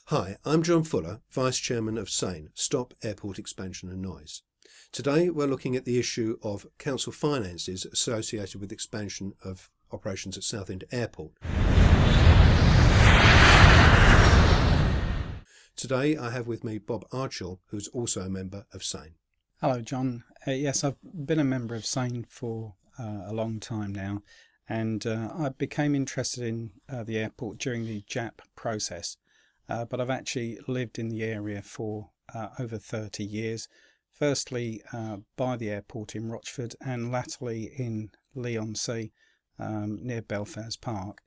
Hi, I'm John Fuller, Vice Chairman of SAEN, Stop Airport Expansion and Noise. Today we're looking at the issue of council finances associated with expansion of operations at Southend Airport. Today I have with me Bob Archell, who's also a member of SAEN. Hello, John. Yes, I've been a member of SAEN for a long time now, and I became interested in the airport during the JAP process, but I've actually lived in the area for over 30 years, firstly by the airport in Rochford and latterly in Leigh-on-Sea near Belfast Park.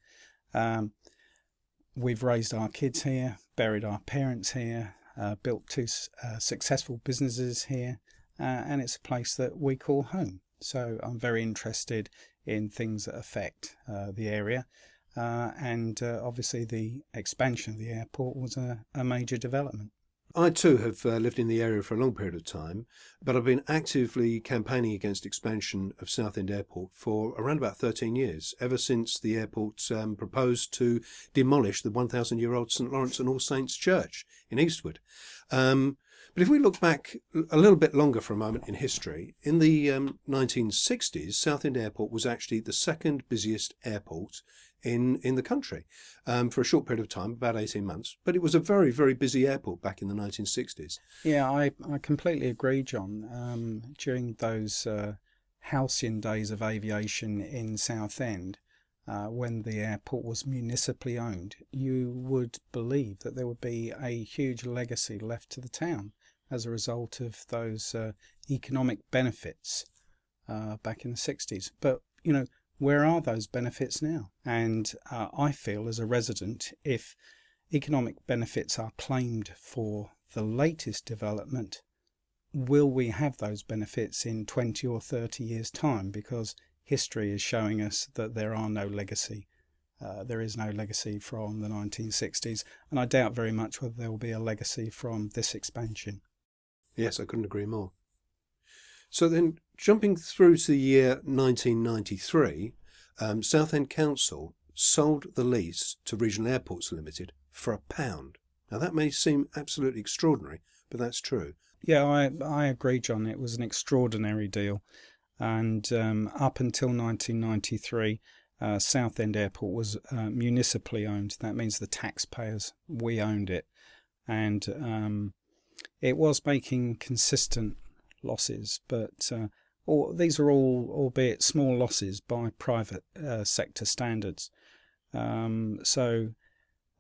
We've raised our kids here, buried our parents here, built two successful businesses here, and it's a place that we call home. So I'm very interested in things that affect the area, and obviously the expansion of the airport was a major development. I too have lived in the area for a long period of time, but I've been actively campaigning against expansion of Southend Airport for around about 13 years, ever since the airport proposed to demolish the 1,000-year-old St Lawrence and All Saints Church in Eastwood. But if we look back a little bit longer for a moment in history, in the 1960s, Southend Airport was actually the second busiest airport in the country for a short period of time, about 18 months. But it was a very, very busy airport back in the 1960s. Yeah, I completely agree, John. During those halcyon days of aviation in Southend, when the airport was municipally owned, you would believe that there would be a huge legacy left to the town as a result of those economic benefits back in the 60s. But, you know, where are those benefits now? And I feel as a resident, if economic benefits are claimed for the latest development, will we have those benefits in 20 or 30 years' time? Because history is showing us that there are no legacy. There is no legacy from the 1960s, and I doubt very much whether there will be a legacy from this expansion. Yes, I couldn't agree more. So then, jumping through to the year 1993, Southend Council sold the lease to Regional Airports Limited for £1. Now that may seem absolutely extraordinary, but that's true. Yeah, I agree, John. It was an extraordinary deal. And up until 1993, Southend Airport was municipally owned. That means the taxpayers, we owned it. And it was making consistent losses, but these are all, albeit small losses by private sector standards. So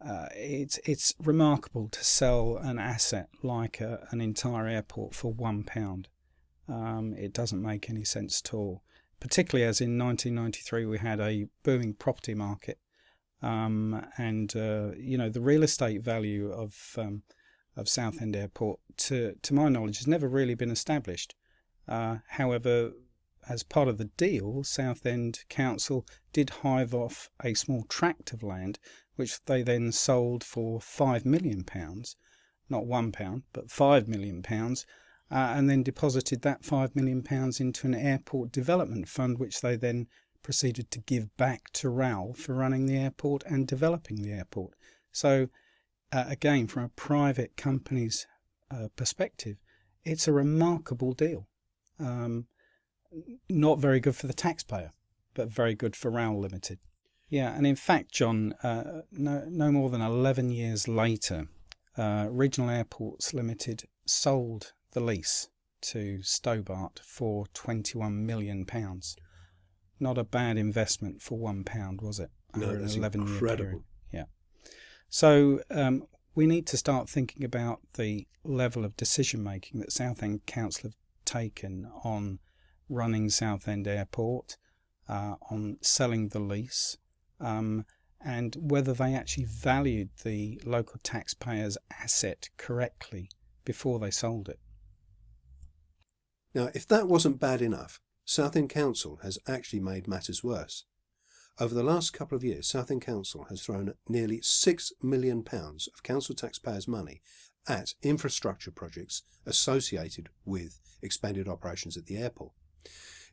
it's remarkable to sell an asset like an entire airport for £1. It doesn't make any sense at all, particularly as in 1993 we had a booming property market, and the real estate value of Southend Airport, to my knowledge, has never really been established. However, as part of the deal, Southend Council did hive off a small tract of land, which they then sold for £5 million, not £1, but £5 million, and then deposited that £5 million into an airport development fund, which they then proceeded to give back to RAL for running the airport and developing the airport. So, again, from a private company's perspective, it's a remarkable deal. Not very good for the taxpayer, but very good for RAL Limited. Yeah, and in fact, John, no more than 11 years later, Regional Airports Limited sold the lease to Stobart for £21 million. Not a bad investment for £1, was it? No, that's incredible. Yeah. So we need to start thinking about the level of decision making that Southend Council have taken on running Southend Airport, on selling the lease, and whether they actually valued the local taxpayers' asset correctly before they sold it. Now, if that wasn't bad enough, Southend Council has actually made matters worse. Over the last couple of years, Southend Council has thrown nearly £6 million of council taxpayers' money at infrastructure projects associated with expanded operations at the airport.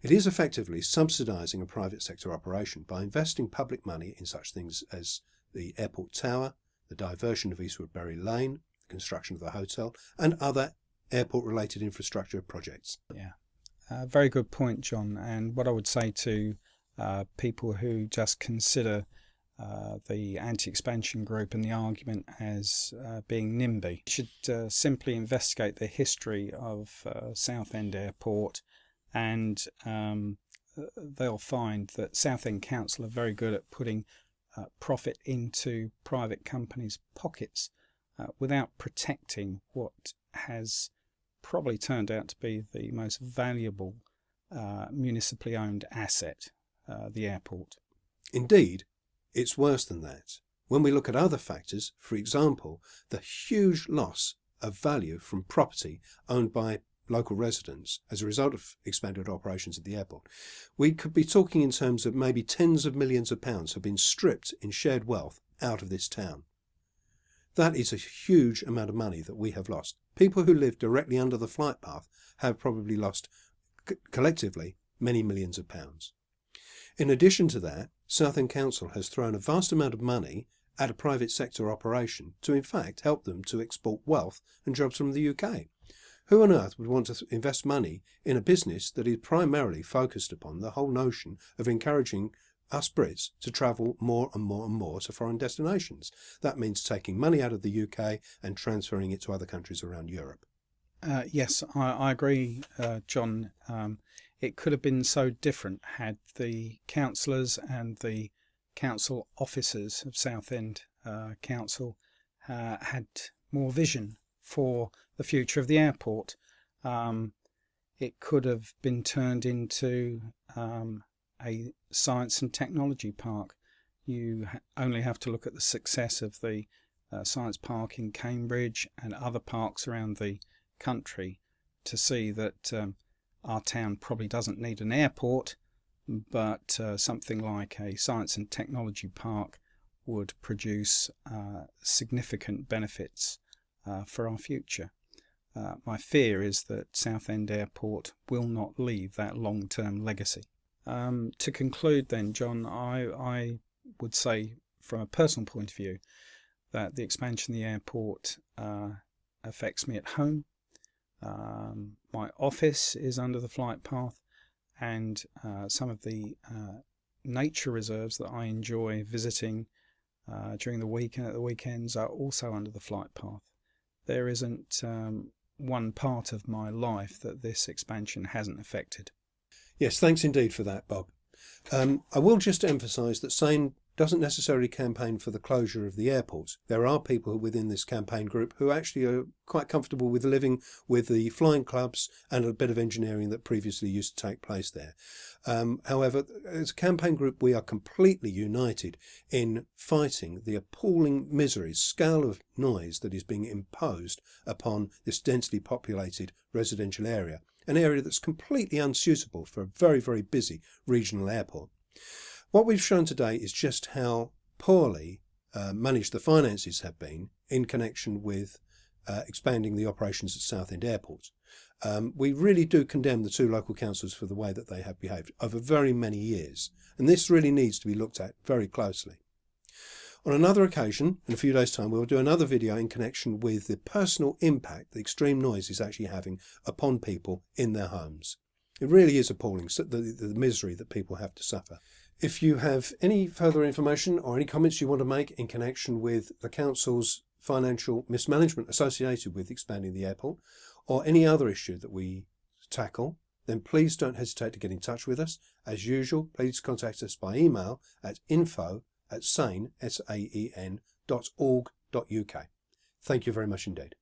It is effectively subsidising a private sector operation by investing public money in such things as the airport tower, the diversion of Eastwood Bury Lane, the construction of the hotel, and other airport-related infrastructure projects. Yeah, very good point, John. And what I would say to people who just consider the anti-expansion group and the argument as being NIMBY should simply investigate the history of Southend Airport, and they'll find that Southend Council are very good at putting profit into private companies' pockets without protecting what has probably turned out to be the most valuable municipally owned asset, the airport. Indeed, it's worse than that. When we look at other factors, for example, the huge loss of value from property owned by local residents as a result of expanded operations at the airport, we could be talking in terms of maybe tens of millions of pounds have been stripped in shared wealth out of this town. That is a huge amount of money that we have lost. People who live directly under the flight path have probably lost collectively many millions of pounds. In addition to that, Southend Council has thrown a vast amount of money at a private sector operation to in fact help them to export wealth and jobs from the UK. Who on earth would want to invest money in a business that is primarily focused upon the whole notion of encouraging us Brits to travel more and more and more to foreign destinations? That means taking money out of the UK and transferring it to other countries around Europe. Yes, I agree, John. It could have been so different had the councillors and the council officers of Southend Council had more vision for the future of the airport. It could have been turned into a science and technology park. You only have to look at the success of the science park in Cambridge and other parks around the country to see that our town probably doesn't need an airport, but something like a science and technology park would produce significant benefits for our future. My fear is that Southend Airport will not leave that long-term legacy. To conclude then, John, I would say from a personal point of view that the expansion of the airport affects me at home. My office is under the flight path, and some of the nature reserves that I enjoy visiting during the week and at the weekends are also under the flight path. There isn't one part of my life that this expansion hasn't affected. Yes, thanks indeed for that, Bob. I will just emphasise that SAEN doesn't necessarily campaign for the closure of the airports. There are people within this campaign group who actually are quite comfortable with living with the flying clubs and a bit of engineering that previously used to take place there. However, as a campaign group, we are completely united in fighting the appalling miseries, scale of noise that is being imposed upon this densely populated residential area, an area that's completely unsuitable for a very, very busy regional airport. What we've shown today is just how poorly managed the finances have been in connection with expanding the operations at Southend Airport. We really do condemn the two local councils for the way that they have behaved over very many years, and this really needs to be looked at very closely. On another occasion, in a few days' time, we'll do another video in connection with the personal impact the extreme noise is actually having upon people in their homes. It really is appalling, the misery that people have to suffer. If you have any further information or any comments you want to make in connection with the council's financial mismanagement associated with expanding the airport, or any other issue that we tackle, then please don't hesitate to get in touch with us. As usual, please contact us by email at info@saen.org.uk. Thank you very much indeed.